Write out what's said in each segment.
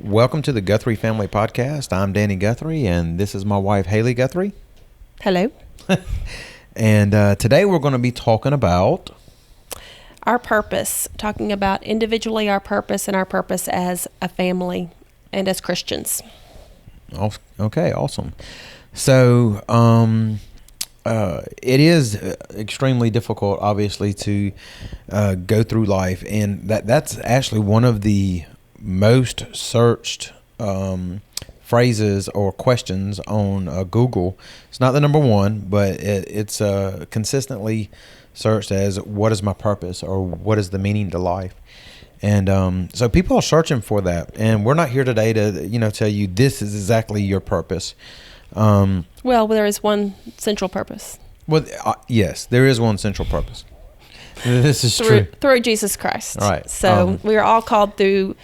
Welcome to the Guthrie Family Podcast. I'm Danny Guthrie, and this is my wife, Haley Guthrie. Hello. And today we're going to be talking about Our purpose, talking about individually our purpose and our purpose as a family and as Christians. Okay, awesome. So, it is extremely difficult, obviously, to go through life, and that's actually one of the most searched phrases or questions on Google. It's not the number one, but it's consistently searched as "what is my purpose?" or "what is the meaning to life?" And so people are searching for that, and we're not here today to tell you this is exactly your purpose. Well, there is one central purpose. Well, yes, there is one central purpose. This is true. Through Jesus Christ. Right. So we are all called through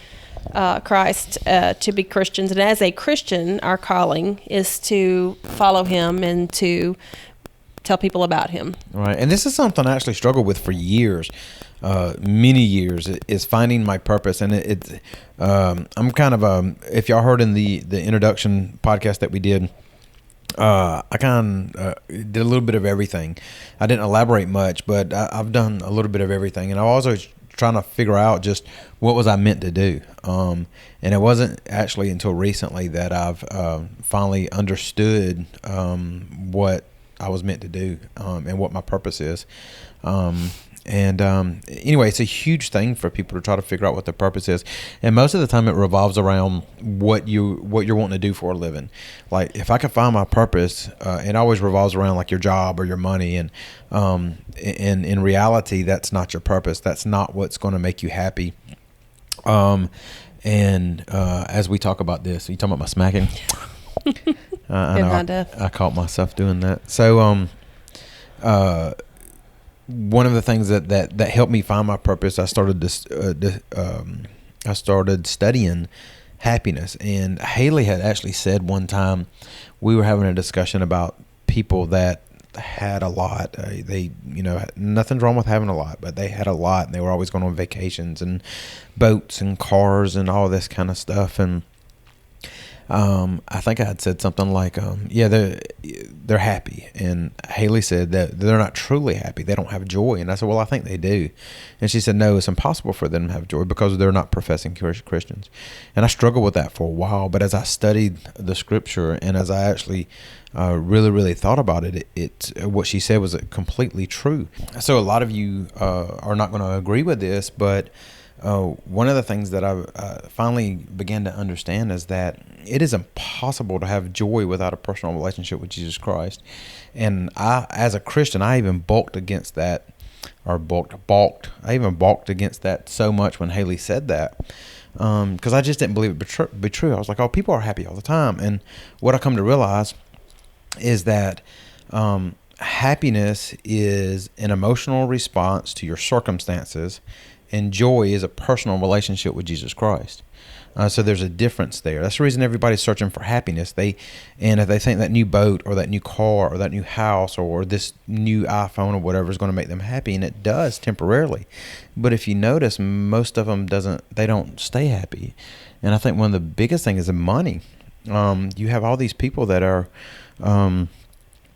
Christ to be Christians. And as a Christian, our calling is to follow him and to tell people about him. Right. And this is something I actually struggled with for years, many years, is finding my purpose. And I'm kind of, if y'all heard in the introduction podcast that we did, I kind of did a little bit of everything. I didn't elaborate much, but I've done a little bit of everything. And I was always trying to figure out just what was I meant to do. And it wasn't actually until recently that I've finally understood what I was meant to do and what my purpose is. Anyway, it's a huge thing for people to try to figure out what their purpose is, and most of the time it revolves around what you're wanting to do for a living. Like, if I could find my purpose, it always revolves around like your job or your money, and in reality, that's not your purpose. That's not what's going to make you happy. As we talk about this, are you talking about my smacking? I caught myself doing that. So, one of the things that helped me find my purpose, I started studying happiness. And Haley had actually said one time, we were having a discussion about people that had a lot. They nothing's wrong with having a lot, but they had a lot, and they were always going on vacations and boats and cars and all this kind of stuff. And I think I had said something like, they're happy. And Haley said that they're not truly happy. They don't have joy. And I said, well, I think they do. And she said, no, it's impossible for them to have joy because they're not professing Christians. And I struggled with that for a while. But as I studied the scripture and as I actually really, really thought about it, what she said was completely true. So a lot of you are not going to agree with this, but one of the things that I finally began to understand is that it is impossible to have joy without a personal relationship with Jesus Christ. And as a Christian, I even balked against that, balked. I even balked against that so much when Haley said that, because I just didn't believe it be true. I was like, oh, people are happy all the time. And what I come to realize is that happiness is an emotional response to your circumstances, and joy is a personal relationship with Jesus Christ. So there's a difference there. That's the reason everybody's searching for happiness. And if they think that new boat or that new car or that new house or this new iPhone or whatever is going to make them happy, and it does temporarily. But if you notice, most of them they don't stay happy. And I think one of the biggest things is the money. You have all these people that are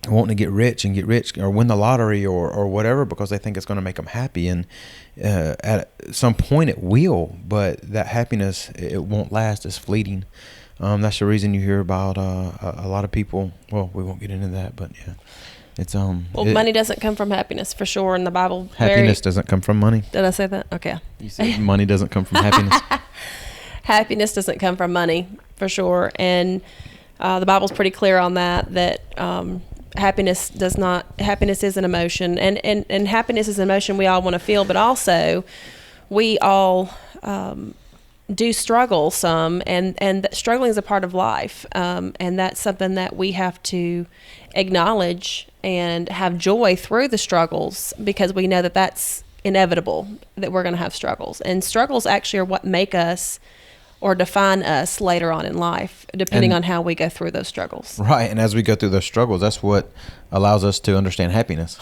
wanting to get rich or win the lottery or whatever because they think it's going to make them happy. And at some point it will, but that happiness, it won't last. It's fleeting. That's the reason you hear about a lot of people. Well, we won't get into that, but yeah, it's money doesn't come from happiness, for sure, in the Bible. Happiness doesn't come from money. Did I say that? Okay. You said money doesn't come from happiness. Happiness doesn't come from money, for sure, and the Bible's pretty clear on that. Happiness is an emotion, and happiness is an emotion we all want to feel, but also we all do struggle some, and struggling is a part of life, and that's something that we have to acknowledge and have joy through the struggles, because we know that that's inevitable, that we're going to have struggles, and struggles actually are what make us or define us later on in life, depending on how we go through those struggles. Right, and as we go through those struggles, that's what allows us to understand happiness.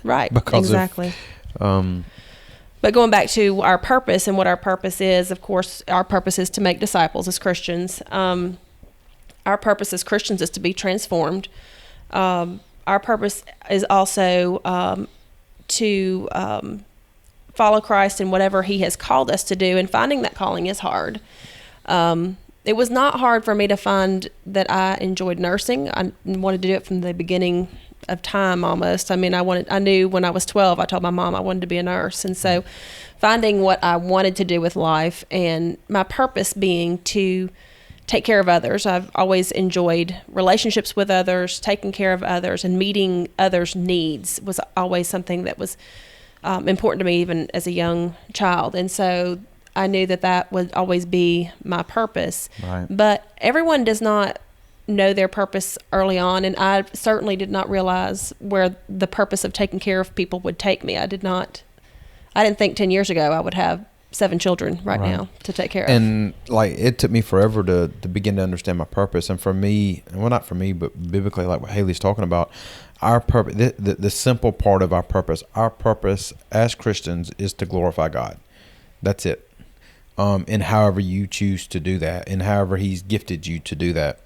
Right, because exactly. But But going back to our purpose and what our purpose is, of course, our purpose is to make disciples as Christians. Our purpose as Christians is to be transformed. Our purpose is also to follow Christ in whatever he has called us to do, and finding that calling is hard. It was not hard for me to find that I enjoyed nursing. I wanted to do it from the beginning of time almost. I mean, I knew when I was 12, I told my mom I wanted to be a nurse. And so finding what I wanted to do with life, and my purpose being to take care of others. I've always enjoyed relationships with others, taking care of others, and meeting others' needs was always something that was important to me even as a young child. And so I knew that would always be my purpose. Right. But everyone does not know their purpose early on, and I certainly did not realize where the purpose of taking care of people would take me. I didn't think 10 years ago I would have 7 children right now to take care of. And like, it took me forever to begin to understand my purpose. And for me, well, not for me, but biblically, like what Haley's talking about, our purpose, the simple part of our purpose as Christians is to glorify God. That's it. And however you choose to do that, and however he's gifted you to do that,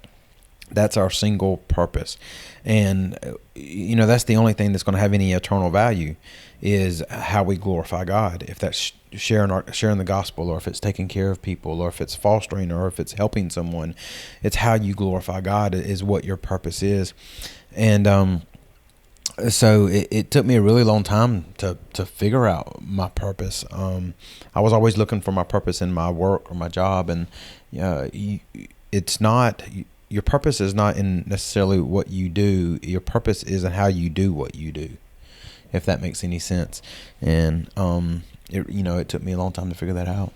that's our single purpose. And, that's the only thing that's going to have any eternal value is how we glorify God. If that's sharing the gospel, or if it's taking care of people, or if it's fostering, or if it's helping someone, it's how you glorify God is what your purpose is. And so it took me a really long time to figure out my purpose. I was always looking for my purpose in my work or my job, and it's not. Your purpose is not in necessarily what you do. Your purpose is in how you do what you do, if that makes any sense. And it took me a long time to figure that out.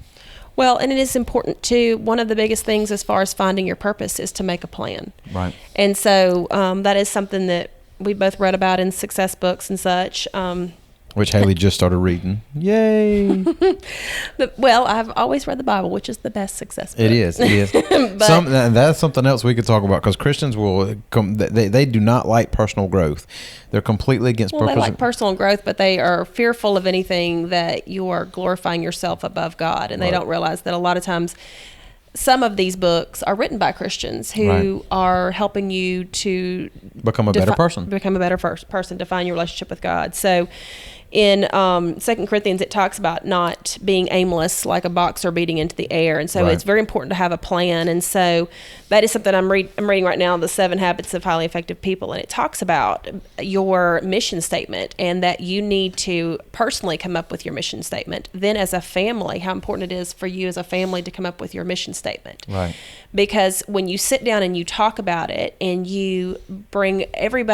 Well, and it is important too. One of the biggest things as far as finding your purpose is to make a plan. Right. And so that is something that we both read about in success books and such. Which Haley just started reading. Yay! Well, I've always read the Bible, which is the best success book. It is. That's something else we could talk about, because Christians will they do not like personal growth. They're completely against purpose. They like personal growth, but they are fearful of anything that you are glorifying yourself above God, and they don't realize that a lot of times some of these books are written by Christians who are helping you to become a better person, define your relationship with God. So in 2 Corinthians, it talks about not being aimless like a boxer beating into the air. And so it's very important to have a plan. And so that is something I'm reading right now, The 7 Habits of Highly Effective People. And it talks about your mission statement, and that you need to personally come up with your mission statement. Then as a family, how important it is for you as a family to come up with your mission statement. Right. Because when you sit down and you talk about it, and you bring every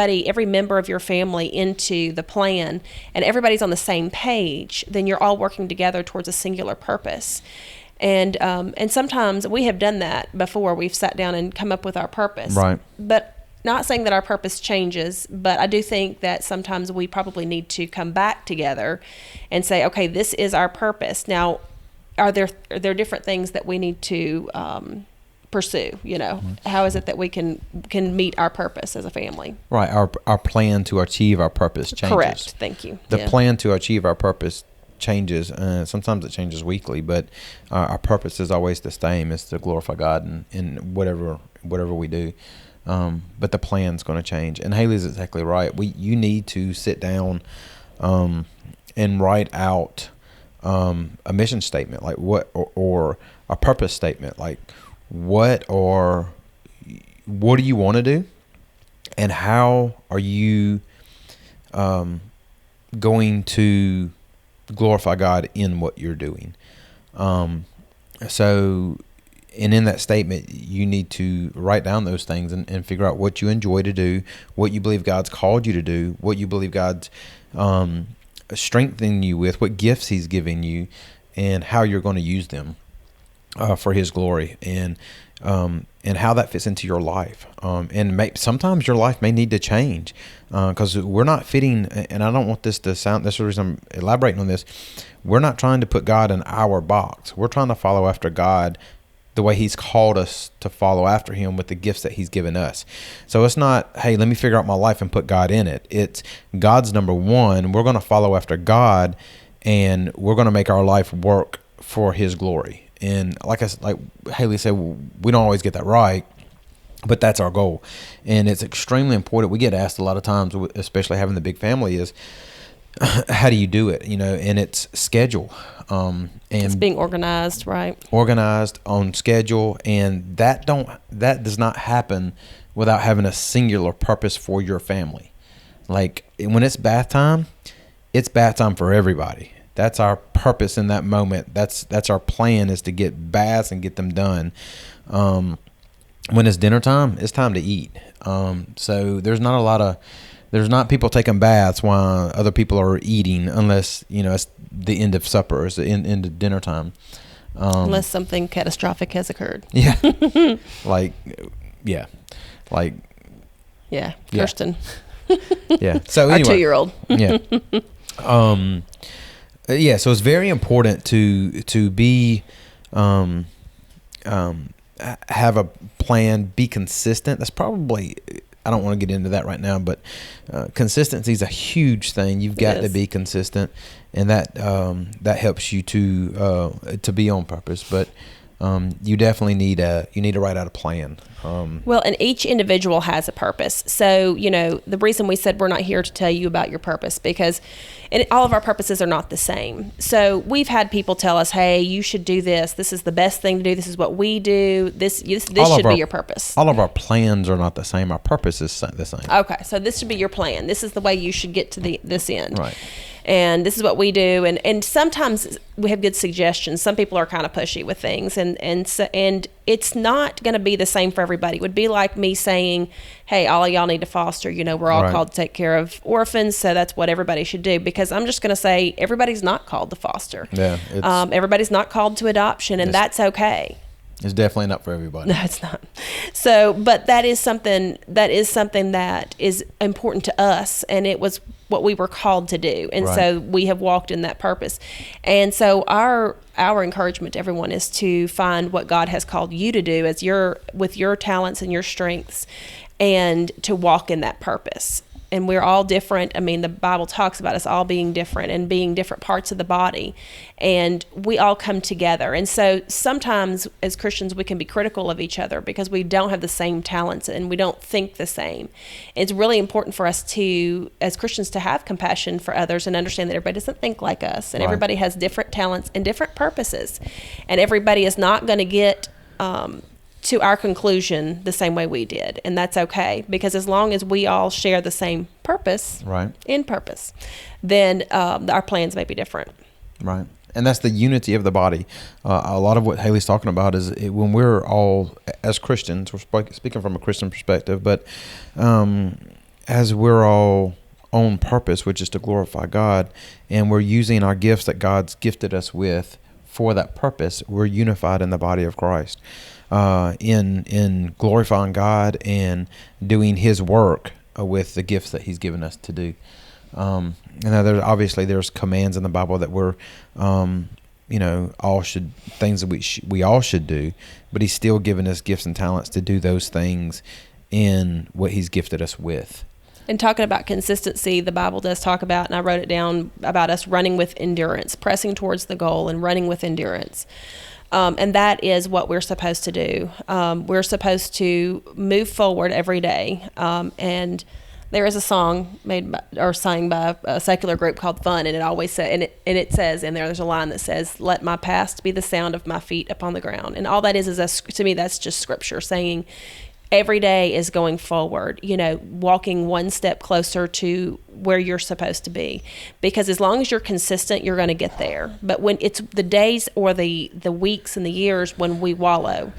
member of your family into the plan, and everybody's on the same page, then you're all working together towards a singular purpose. And sometimes we have done that before. We've sat down and come up with our purpose. Right. But not saying that our purpose changes, but I do think that sometimes we probably need to come back together and say, okay, this is our purpose. Now, are there different things that we need to pursue? How is it that we can meet our purpose as a family? Right. Our plan to achieve our purpose changes. Correct. Thank you. The plan to achieve our purpose changes. Sometimes it changes weekly, but our purpose is always the same. It's to glorify God in whatever we do. But the plan's going to change. And Haley's exactly right. You need to sit down and write out a mission statement, like what, or a purpose statement, like what do you want to do, and how are you going to glorify God in what you're doing. So in that statement, you need to write down those things and figure out what you enjoy to do, what you believe God's called you to do, what you believe God's strengthening you with, what gifts he's giving you, and how you're going to use them for his glory, and how that fits into your life. And sometimes your life may need to change because we're not fitting, and I don't want this to sound, that's the reason I'm elaborating on this. We're not trying to put God in our box. We're trying to follow after God the way he's called us to follow after him with the gifts that he's given us. So it's not, hey, let me figure out my life and put God in it. It's God's number one. We're going to follow after God and we're going to make our life work for His glory. And like Haley said, we don't always get that right, but that's our goal. And it's extremely important. We get asked a lot of times, especially having the big family, is how do you do it? And it's schedule. And it's being organized, right? Organized on schedule, and that does not happen without having a singular purpose for your family. Like when it's bath time for everybody. That's our purpose in that moment. That's our plan, is to get baths and get them done. When it's dinner time, it's time to eat. So there's not people taking baths while other people are eating, unless it's the end of supper, it's the end of dinner time. Unless something catastrophic has occurred. Yeah. Kirsten. Yeah. So anyway, our 2-year-old. Yeah. So it's very important to be have a plan, be consistent. That's probably, I don't want to get into that right now, but consistency is a huge thing. You've got to be consistent, and that helps you to be on purpose. But you definitely need to write out a plan. Well, and each individual has a purpose. So, the reason we said we're not here to tell you about your purpose, because all of our purposes are not the same. So we've had people tell us, hey, you should do this. This is the best thing to do. This is what we do. This should be your purpose. All of our plans are not the same. Our purpose is the same. Okay, so this should be your plan. This is the way you should get to this end. Right. And this is what we do. And sometimes we have good suggestions. Some people are kind of pushy with things, and it's not going to be the same for everybody. It would be like me saying, hey, all of y'all need to foster. We're all called to take care of orphans, so that's what everybody should do. Because I'm just going to say everybody's not called to foster. Yeah. Everybody's not called to adoption, and that's okay. It's definitely not for everybody. No, it's not. So, but that is something that is important to us, and it was what we were called to do. And so we have walked in that purpose. And so our encouragement to everyone is to find what God has called you to do with your talents and your strengths, and to walk in that purpose. And we're all different. I mean, the Bible talks about us all being different and being different parts of the body, and we all come together. And so sometimes as Christians, we can be critical of each other because we don't have the same talents and we don't think the same. It's really important for us as Christians, to have compassion for others and understand that everybody doesn't think like us, and everybody has different talents and different purposes, and everybody is not going to get to our conclusion the same way we did. And that's okay, because as long as we all share the same purpose, in purpose, then our plans may be different. Right. And that's the unity of the body. A lot of what Haley's talking about is when we're all, as Christians, we're speaking from a Christian perspective, but as we're all on purpose, which is to glorify God, and we're using our gifts that God's gifted us with for that purpose, we're unified in the body of Christ. In glorifying God and doing His work with the gifts that He's given us to do. And there's commands in the Bible that we're, things that we all should do, but He's still given us gifts and talents to do those things in what He's gifted us with. And talking about consistency, the Bible does talk about, and I wrote it down, about us running with endurance, pressing towards the goal and running with endurance. And that is what we're supposed to do. We're supposed to move forward every day. And there is a song sung by a secular group called Fun, and it always says, and it says in there's a line that says, "Let my past be the sound of my feet upon the ground." And all that is to me, that's just Scripture saying, every day is going forward, walking one step closer to where you're supposed to be. Because as long as you're consistent, you're going to get there. But when it's the days or the weeks and the years when we wallow,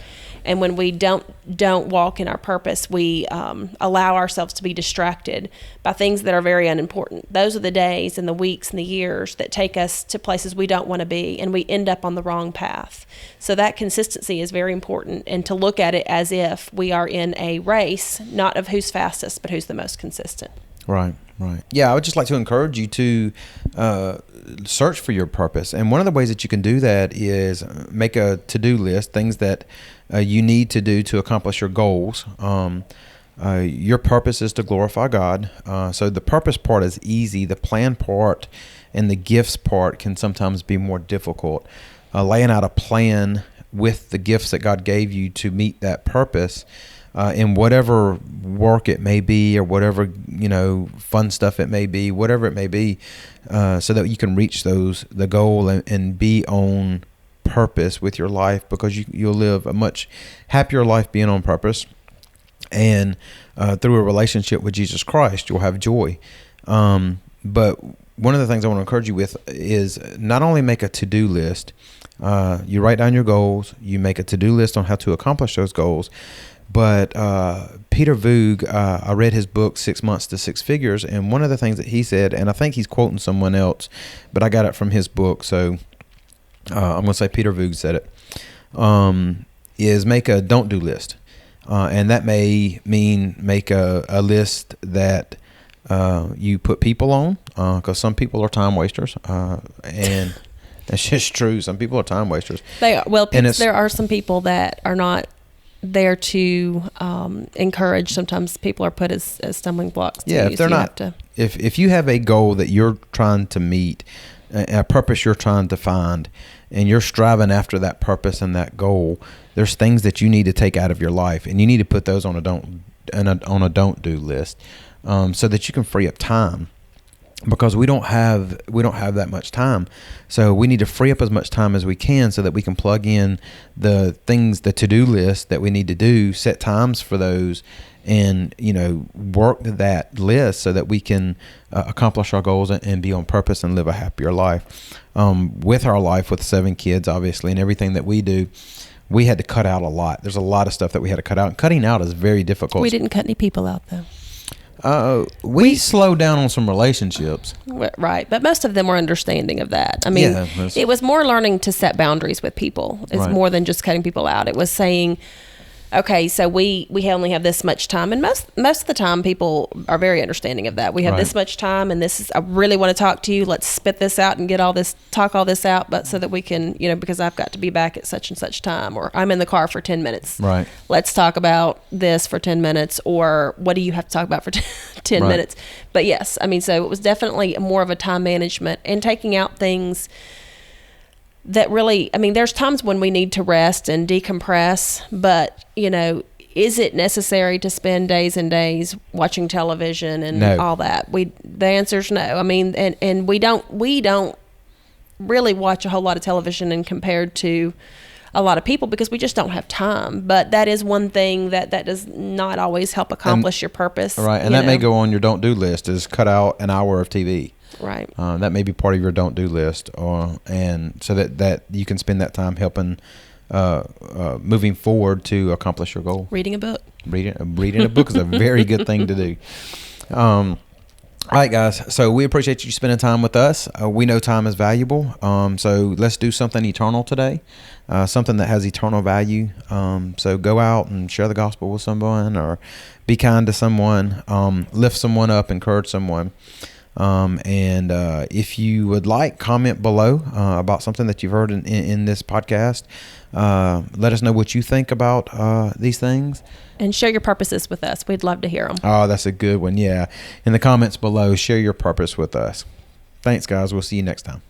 and when we don't walk in our purpose, we allow ourselves to be distracted by things that are very unimportant. Those are the days and the weeks and the years that take us to places we don't want to be, and we end up on the wrong path. So that consistency is very important, and to look at it as if we are in a race, not of who's fastest, but who's the most consistent. Right. Yeah, I would just like to encourage you to search for your purpose. And one of the ways that you can do that is make a to-do list, things that you need to do to accomplish your goals. Your purpose is to glorify God. So the purpose part is easy. The plan part and the gifts part can sometimes be more difficult. Laying out a plan with the gifts that God gave you to meet that purpose, in whatever work it may be, or whatever, fun stuff it may be, whatever it may be, so that you can reach the goal and be on purpose with your life, because you'll live a much happier life being on purpose. And through a relationship with Jesus Christ, you'll have joy. But one of the things I want to encourage you with is not only make a to-do list. You write down your goals. You make a to-do list on how to accomplish those goals. But Peter Voog, I read his book, 6 Months to Six Figures, and one of the things that he said, and I think he's quoting someone else, but I got it from his book, so I'm going to say Peter Voog said it, is make a don't-do list. And that may mean make a list that you put people on, because some people are time wasters, and that's just true. Some people are time wasters. They are. Well, there are some people that are not there to encourage. Sometimes people are put as stumbling blocks. Yeah, if they're not. If you have a goal that you're trying to meet, a purpose you're trying to find, and you're striving after that purpose and that goal, there's things that you need to take out of your life, and you need to put those on a don't do list, so that you can free up time, because we don't have that much time. So we need to free up as much time as we can so that we can plug in the things, the to-do list that we need to do, set times for those, and work that list so that we can accomplish our goals and be on purpose and live a happier life. With our life with 7 kids, obviously, and everything that we do, we had to cut out a lot. There's a lot of stuff that we had to cut out, and cutting out is very difficult. We didn't cut any people out, though. We slowed down on some relationships. Right. But most of them were understanding of that. I mean, it was more learning to set boundaries with people. It's more than just cutting people out. It was saying, okay, so we only have this much time. And most of the time, people are very understanding of that. We have this much time, and I really want to talk to you. Let's spit this out and talk all this out, but so that we can, because I've got to be back at such and such time, or I'm in the car for 10 minutes. Right. Let's talk about this for 10 minutes, or what do you have to talk about for 10 minutes? But yes, I mean, so it was definitely more of a time management and taking out things that really, I mean, there's times when we need to rest and decompress, but, is it necessary to spend days and days watching television and all that? The answer is no. I mean, and we don't really watch a whole lot of television and compared to a lot of people, because we just don't have time. But that is one thing that does not always help accomplish your purpose. Right. And that may go on your don't do list, is cut out an hour of TV. Right. That may be part of your don't do list, and so that you can spend that time helping, moving forward to accomplish your goal. Reading a book. Reading a book is a very good thing to do. All right, guys. So we appreciate you spending time with us. We know time is valuable. So let's do something eternal today, something that has eternal value. So go out and share the gospel with someone, or be kind to someone, lift someone up, encourage someone. And if you would like, comment below about something that you've heard in this podcast. Let us know what you think about these things. And share your purposes with us. We'd love to hear them. Oh, that's a good one. Yeah. In the comments below, share your purpose with us. Thanks, guys. We'll see you next time.